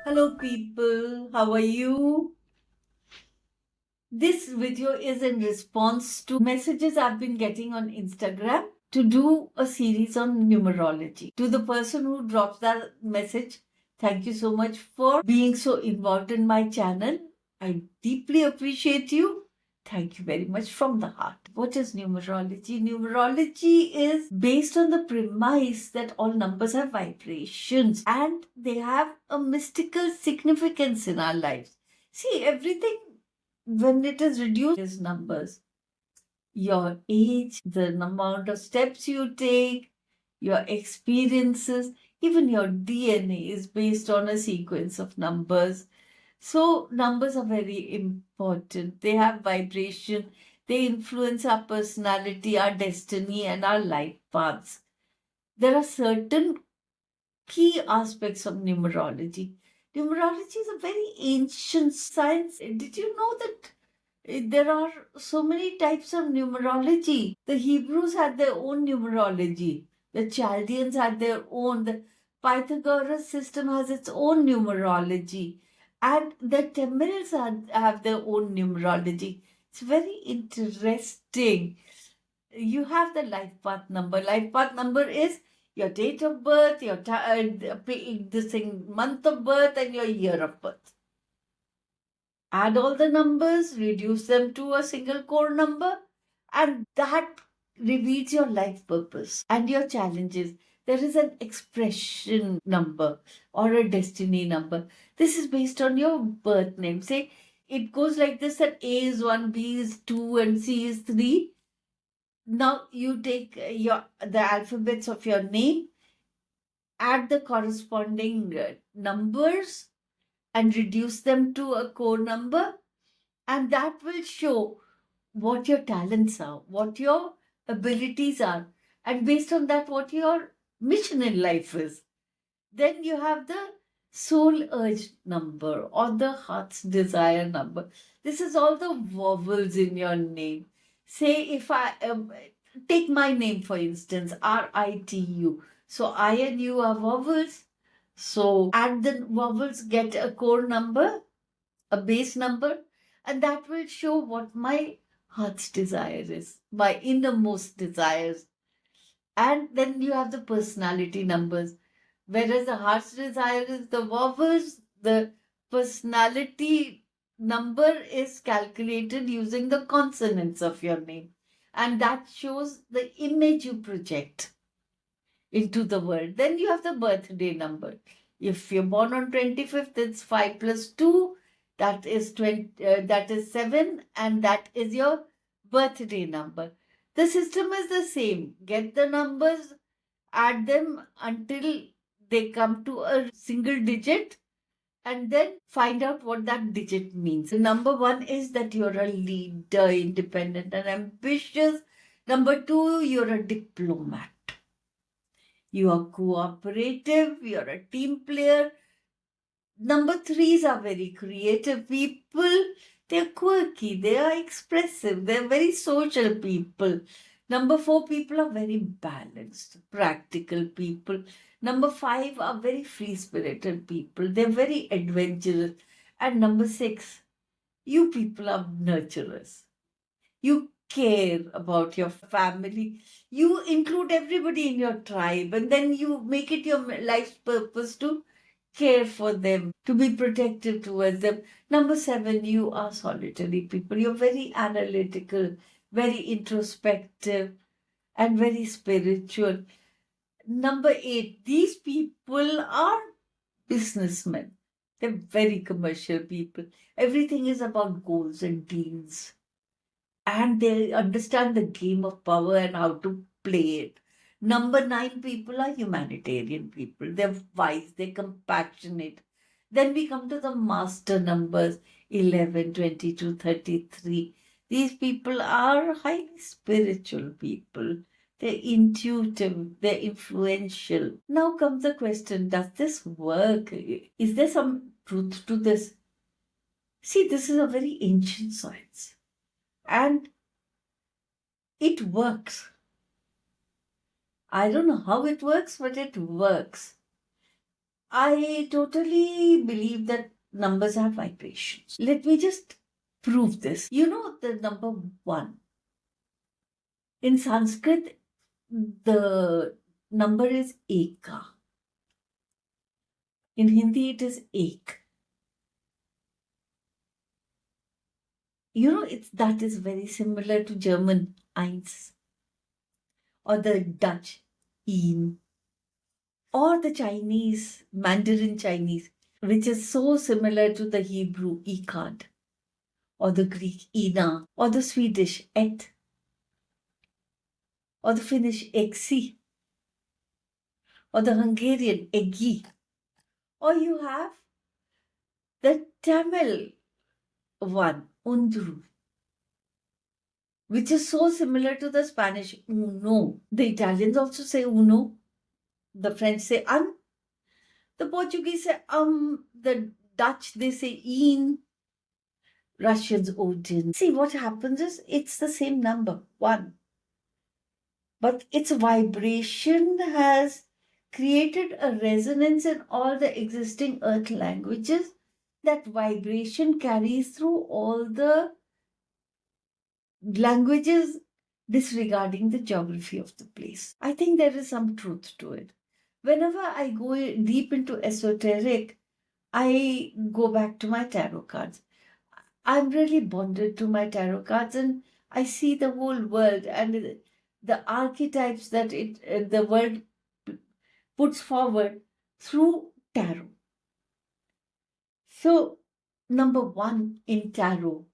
Hello, people. How are you? This video is in response to messages I've been getting on Instagram to do a series on numerology. To the person who drops that message, thank you so much for being so involved in my channel. I deeply appreciate you. Thank you very much from the heart. What is numerology? Numerology is based on the premise that all numbers have vibrations and they have a mystical significance in our lives. See, everything when it is reduced is numbers. Your age, the amount of steps you take, your experiences, even your DNA is based on a sequence of numbers. So, numbers are very important. They have vibration, they influence our personality, our destiny, and our life paths. There are certain key aspects of numerology. Numerology is a very ancient science. Did you know that there are so many types of numerology? The Hebrews had their own numerology, the Chaldeans had their own, the Pythagoras system has its own numerology, and the Tamils have their own numerology. It's very interesting. You have the life path number. Life path number is your date of birth, your this thing, month of birth, and your year of birth. Add all the numbers, reduce them to a single core number, and that reveals your life purpose and your challenges. There is an expression number or a destiny number. This is based on your birth name. Say it goes like this, that A is 1, B is 2, and C is 3. Now you take the alphabets of your name, add the corresponding numbers, and reduce them to a core number, and that will show what your talents are, what your abilities are, and based on that, what your mission in life is. Then you have the soul urge number or the heart's desire number. This is all the vowels in your name. Say, if I take my name for instance, Ritu. So I and you are vowels. So add the vowels, get a core number, a base number, and that will show what my heart's desire is, my innermost desires. And then you have the personality numbers. Whereas the heart's desire is the vowels, the personality number is calculated using the consonants of your name. And that shows the image you project into the world. Then you have the birthday number. If you're born on 25th, it's 5 plus 2, that is 7, and that is your birthday number. The system is the same. Get the numbers, add them until they come to a single digit, and then find out what that digit means. Number 1 is that you're a leader, independent and ambitious. Number 2, you're a diplomat. You are cooperative, you're a team player. Number 3s are very creative people. They're quirky, they are expressive, they're very social people. Number 4 people are very balanced, practical people. Number 5 are very free spirited people, they're very adventurous. And number 6, you people are nurturers. You care about your family. You include everybody in your tribe, and then you make it your life's purpose to care for them, to be protective towards them. Number 7, you are solitary people. You're very analytical, very introspective, and very spiritual. Number 8, these people are businessmen. They're very commercial people. Everything is about goals and deals, and they understand the game of power and how to play it. Number 9 people are humanitarian people. They're wise, they're compassionate. Then we come to the master numbers 11, 22, 33. These people are highly spiritual people. They're intuitive, they're influential. Now comes the question, does this work? Is there some truth to this? See, this is a very ancient science. And it works. I don't know how it works, but it works. I totally believe that numbers have vibrations. Let me just prove this. You know the number one. In Sanskrit, the number is eka. In Hindi, it is ek. You know, that is very similar to German eins or the Dutch een or the Chinese Mandarin Chinese, which is so similar to the Hebrew echad or the Greek ina or the Swedish et or the Finnish exi or the Hungarian egi, or you have the Tamil one, undru, which is so similar to the Spanish uno. The Italians also say uno, the French say un, the Portuguese say the Dutch they say in, Russians odin. See, what happens is it's the same number, one, but its vibration has created a resonance in all the existing earth languages. That vibration carries through all the languages disregarding the geography of the place. I think there is some truth to it. Whenever I go deep into esoteric, I go back to my tarot cards. I'm really bonded to my tarot cards, and I see the whole world and the archetypes that the world puts forward through tarot. So, number one in tarot,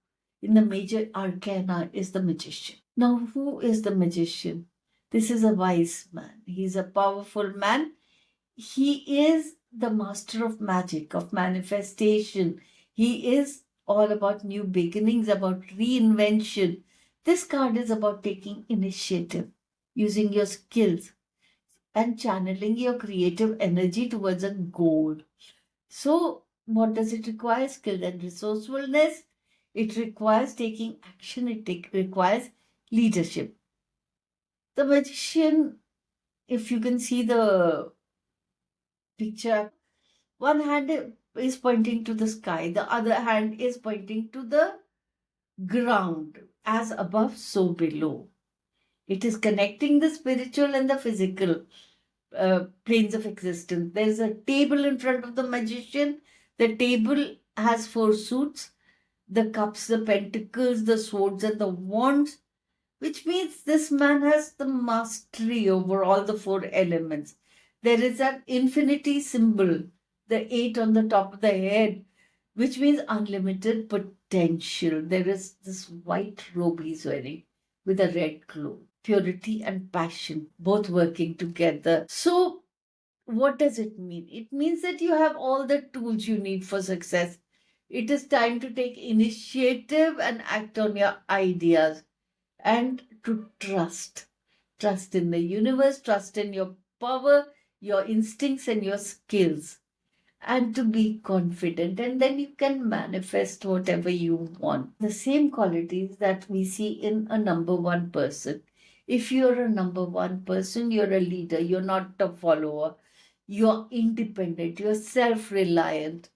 in the major arcana, is the magician. Now, who is the magician? This is a wise man. He's a powerful man. He is the master of magic, of manifestation. He is all about new beginnings, about reinvention. This card is about taking initiative, using your skills, and channeling your creative energy towards a goal. So, what does it require? Skill and resourcefulness. It requires taking action. It requires leadership. The magician, if you can see the picture, one hand is pointing to the sky, the other hand is pointing to the ground, as above, so below. It is connecting the spiritual and the physical planes of existence. There's a table in front of the magician. The table has four suits: the cups, the pentacles, the swords, and the wands, which means this man has the mastery over all the four elements. There is an infinity symbol, the 8 on the top of the head, which means unlimited potential. There is this white robe he's wearing with a red glow. Purity and passion, both working together. So, what does it mean? It means that you have all the tools you need for success. It is time to take initiative and act on your ideas, and to trust. Trust in the universe, trust in your power, your instincts, and your skills, and to be confident, and then you can manifest whatever you want. The same qualities that we see in a number one person. If you're a number one person, you're a leader, you're not a follower, you're independent, you're self reliant,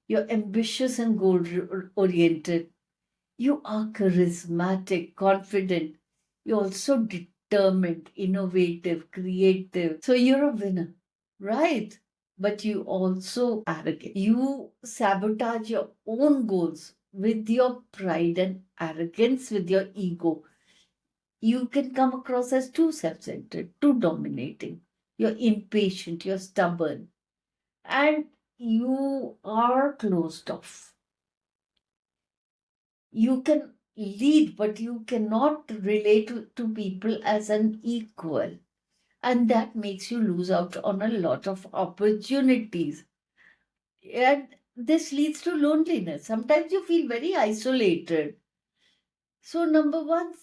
you're ambitious and goal oriented, you are charismatic, confident, you're also determined, innovative, creative. So you're a winner, right? But you also arrogant. You sabotage your own goals with your pride and arrogance, with your ego. You can come across as too self-centered, too dominating. You're impatient, you're stubborn, and you are closed off. You can lead, but you cannot relate to people as an equal. And that makes you lose out on a lot of opportunities. And this leads to loneliness. Sometimes you feel very isolated. So, number one,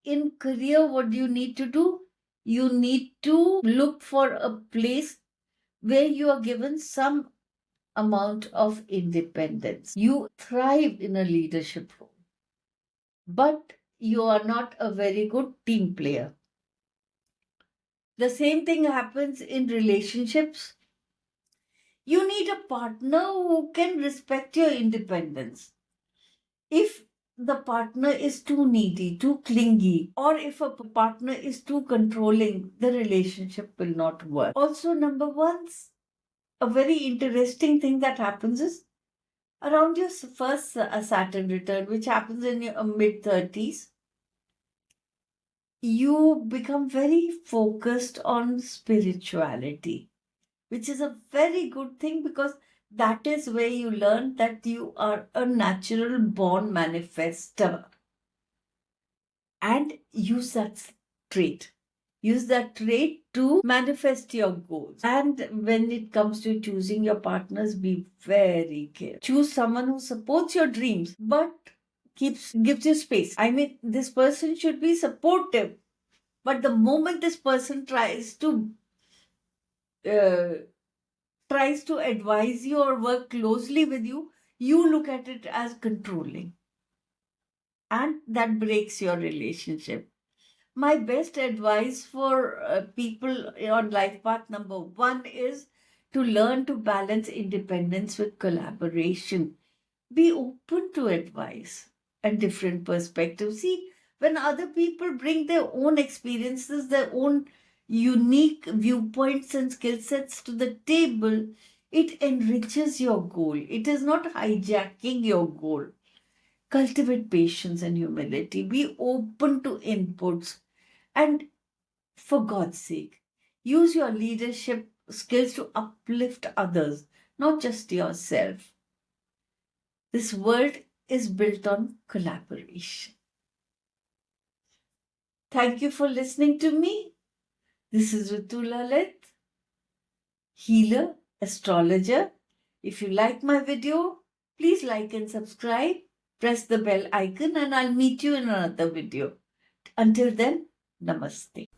in career, what do you need to do? You need to look for a place where you are given some amount of independence. You thrive in a leadership role, but you are not a very good team player. The same thing happens in relationships. You need a partner who can respect your independence. If the partner is too needy, too clingy, or if a partner is too controlling, the relationship will not work. Also, number one, a very interesting thing that happens is around your first Saturn return, which happens in your mid 30s, you become very focused on spirituality, which is a very good thing because that is where you learn that you are a natural born manifester, and use that trait. Use that trait to manifest your goals. And when it comes to choosing your partners, be very careful. Choose someone who supports your dreams but gives you space. I mean, this person should be supportive, but the moment this person uh, tries to advise you or work closely with you, you look at it as controlling, and that breaks your relationship. My best advice for people on life path number one is to learn to balance independence with collaboration. Be open to advice and different perspectives. See, when other people bring their own experiences, their own unique viewpoints and skill sets to the table, it enriches your goal. It is not hijacking your goal. Cultivate patience and humility. Be open to inputs. And for God's sake, use your leadership skills to uplift others, not just yourself. This world is built on collaboration. Thank you for listening to me. This is Ritu Lalit, healer, astrologer. If you like my video, please like and subscribe. Press the bell icon and I'll meet you in another video. Until then, namaste.